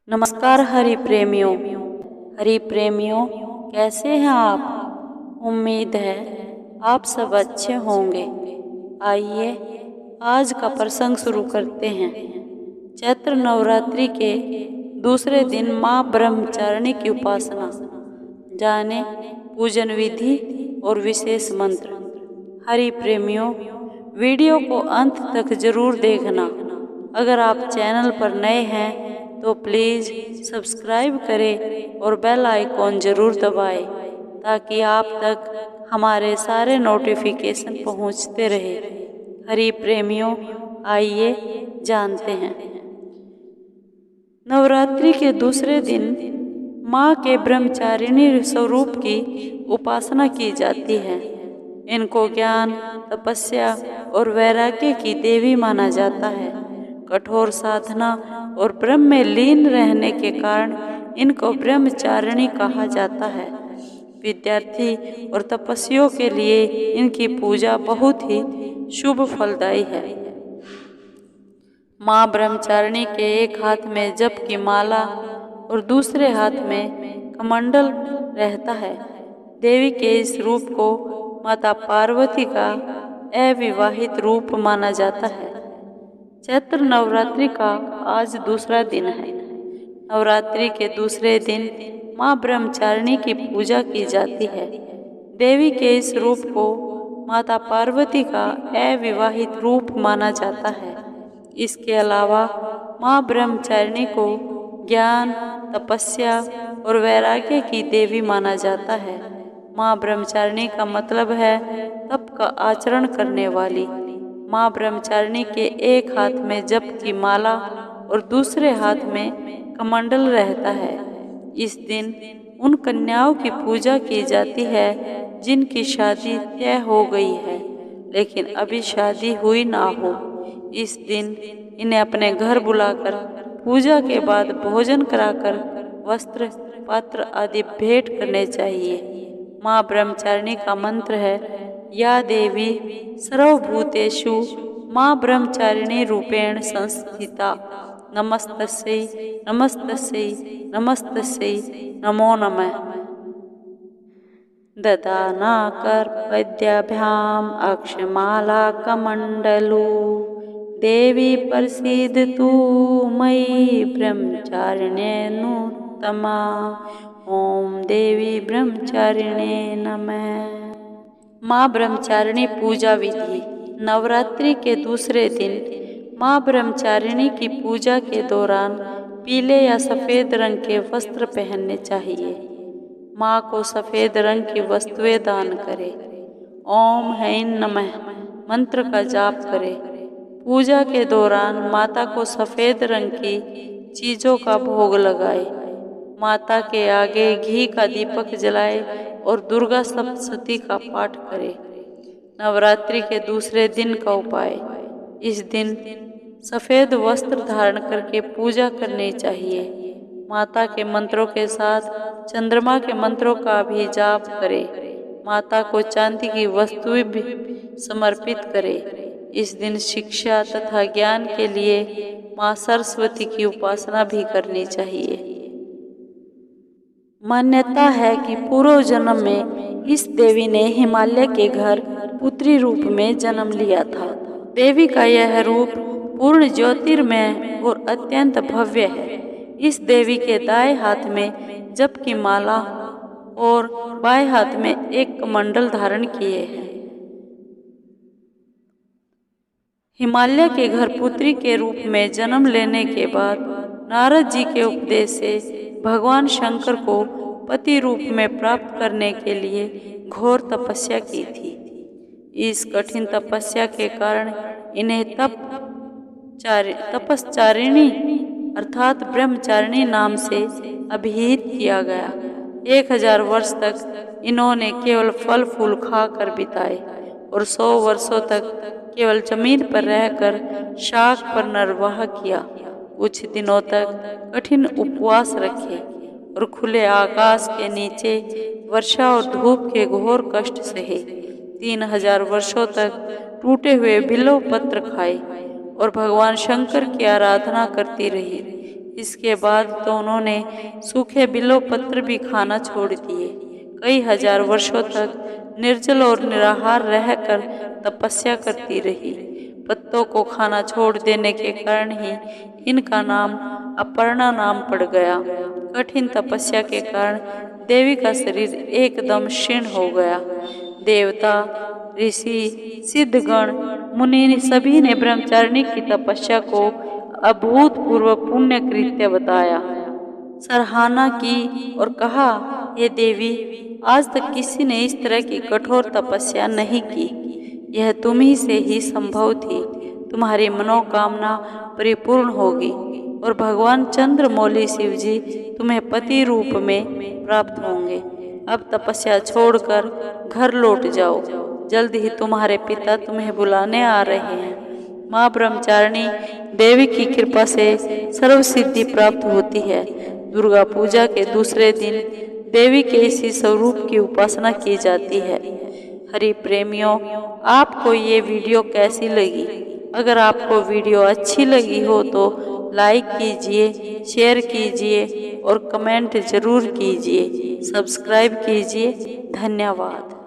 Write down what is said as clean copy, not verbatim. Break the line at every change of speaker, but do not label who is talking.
नमस्कार हरि प्रेमियों, कैसे हैं आप। उम्मीद है आप सब अच्छे होंगे। आइए आज का प्रसंग शुरू करते हैं। चैत्र नवरात्रि के दूसरे दिन माँ ब्रह्मचारिणी की उपासना, जाने पूजन विधि और विशेष मंत्र। हरि प्रेमियों, वीडियो को अंत तक जरूर देखना। अगर आप चैनल पर नए हैं तो प्लीज़ सब्सक्राइब करें और बेल आइकॉन जरूर दबाएं ताकि आप तक हमारे सारे नोटिफिकेशन पहुंचते रहे। हरि प्रेमियों, आइए जानते हैं। नवरात्रि के दूसरे दिन माँ के ब्रह्मचारिणी स्वरूप की उपासना की जाती है। इनको ज्ञान, तपस्या और वैराग्य की देवी माना जाता है। कठोर साधना और ब्रह्म में लीन रहने के कारण इनको ब्रह्मचारिणी कहा जाता है। विद्यार्थी और तपस्वियों के लिए इनकी पूजा बहुत ही शुभ फलदायी है। माँ ब्रह्मचारिणी के एक हाथ में जप की माला और दूसरे हाथ में कमंडल रहता है। देवी के इस रूप को माता पार्वती का अविवाहित रूप माना जाता है। चैत्र नवरात्रि का आज दूसरा दिन है। नवरात्रि के दूसरे दिन माँ ब्रह्मचारिणी की पूजा की जाती है। देवी के इस रूप को माता पार्वती का अविवाहित रूप माना जाता है। इसके अलावा माँ ब्रह्मचारिणी को ज्ञान, तपस्या और वैराग्य की देवी माना जाता है। माँ ब्रह्मचारिणी का मतलब है तप का आचरण करने वाली। माँ ब्रह्मचारिणी के एक हाथ में जप की माला और दूसरे हाथ में कमंडल रहता है। इस दिन उन कन्याओं की पूजा की जाती है जिनकी शादी तय हो गई है लेकिन अभी शादी हुई ना हो। इस दिन इन्हें अपने घर बुलाकर पूजा के बाद भोजन कराकर वस्त्र, पात्र आदि भेंट करने चाहिए। माँ ब्रह्मचारिणी का मंत्र है, या देवी सर्वभूतेषु माँ ब्रह्मचारिणी रूपेण संस्थिता, नमस्तस्यै नमस्तस्यै नमस्तस्यै नमो नमः। ददानाकर्पद्याभ्याम् अक्षमालाकमण्डलू, देवी प्रसीदतु मयि ब्रह्मचारिण्यनुत्तमा। ओम देवी ब्रह्मचारिणे नमः। माँ ब्रह्मचारिणी पूजा विधि। नवरात्रि के दूसरे दिन माँ ब्रह्मचारिणी की पूजा के दौरान पीले या सफ़ेद रंग के वस्त्र पहनने चाहिए। माँ को सफ़ेद रंग की वस्तुएं दान करें। ओम हैं नमः मंत्र का जाप करें। पूजा के दौरान माता को सफ़ेद रंग की चीज़ों का भोग लगाए। माता के आगे घी का दीपक जलाए और दुर्गा सप्तशती का पाठ करें। नवरात्रि के दूसरे दिन का उपाय। इस दिन सफ़ेद वस्त्र धारण करके पूजा करनी चाहिए। माता के मंत्रों के साथ चंद्रमा के मंत्रों का भी जाप करें। माता को चांदी की वस्तुएं भी समर्पित करें। इस दिन शिक्षा तथा ज्ञान के लिए माँ सरस्वती की उपासना भी करनी चाहिए। मान्यता है कि पूर्व जन्म में इस देवी ने हिमालय के घर पुत्री रूप में जन्म लिया था। देवी का यह रूप पूर्ण ज्योतिर्मय और अत्यंत भव्य है। इस देवी के दाएं हाथ में जप की माला और बाएं हाथ में एक कमंडल धारण किए हैं। हिमालय के घर पुत्री के रूप में जन्म लेने के बाद नारद जी के उपदेश से भगवान शंकर को पति रूप में प्राप्त करने के लिए घोर तपस्या की थी। इस कठिन तपस्या के कारण इन्हें तपस्चारिणी अर्थात ब्रह्मचारिणी नाम से अभिहित किया गया। 1000 वर्ष तक इन्होंने केवल फल फूल खाकर बिताए और 100 वर्षों तक केवल जमीन पर रहकर शाक पर निर्वाह किया। कुछ दिनों तक कठिन उपवास रखे और खुले आकाश के नीचे वर्षा और धूप के घोर कष्ट सहे। 3000 वर्षों तक टूटे हुए बिल्व पत्र खाए और भगवान शंकर की आराधना करती रही। इसके बाद तो उन्होंने सूखे बिल्व पत्र भी खाना छोड़ दिए। कई हजार वर्षों तक निर्जल और निराहार रहकर तपस्या करती रही। पत्तों को खाना छोड़ देने के कारण ही इनका नाम अपर्णा नाम पड़ गया। कठिन तपस्या के कारण देवी का शरीर एकदम क्षीण हो गया। देवता, ऋषि, सिद्धगण, मुनि सभी ने ब्रह्मचारिणी की तपस्या को अभूतपूर्व पुण्य कृत्य बताया, सराहना की और कहा, हे देवी, आज तक किसी ने इस तरह की कठोर तपस्या नहीं की। यह तुम ही से ही संभव थी। तुम्हारी मनोकामना परिपूर्ण होगी और भगवान चंद्रमौली शिव जी तुम्हें पति रूप में प्राप्त होंगे। अब तपस्या छोड़कर घर लौट जाओ। जल्द ही तुम्हारे पिता तुम्हें बुलाने आ रहे हैं। माँ ब्रह्मचारिणी देवी की कृपा से सर्व सिद्धि प्राप्त होती है। दुर्गा पूजा के दूसरे दिन देवी के इसी स्वरूप की उपासना की जाती है। हरि प्रेमियों, आपको ये वीडियो कैसी लगी? अगर आपको वीडियो अच्छी लगी हो तो लाइक कीजिए, शेयर कीजिए और कमेंट जरूर कीजिए। सब्सक्राइब कीजिए। धन्यवाद।